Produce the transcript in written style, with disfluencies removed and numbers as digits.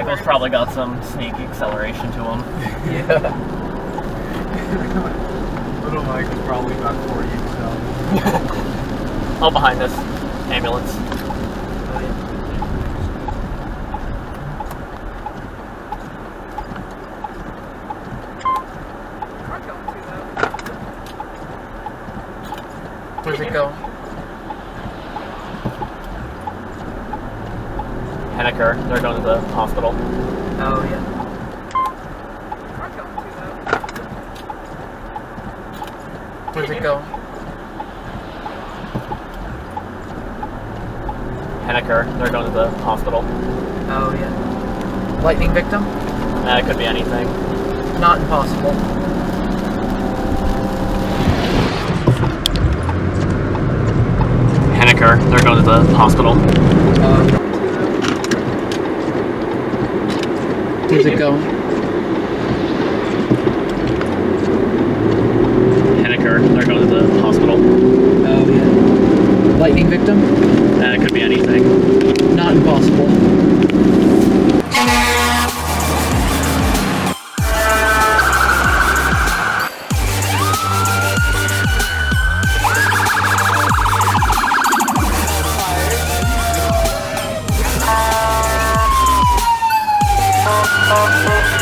vehicle's probably got some sneaky acceleration to them. Yeah. Little Mike was probably about 40 himself. All behind this ambulance. Where's it going? Henniker, they're going to the hospital. Oh, yeah. Where's it going? Henniker, they're going to the hospital. Oh, yeah. Lightning victim? It could be anything. Not impossible. Henniker, they're going to the hospital. Where's it going? Henniker, they're going to the hospital. Oh, yeah. Lightning victim? It could be anything. Not impossible. Oh,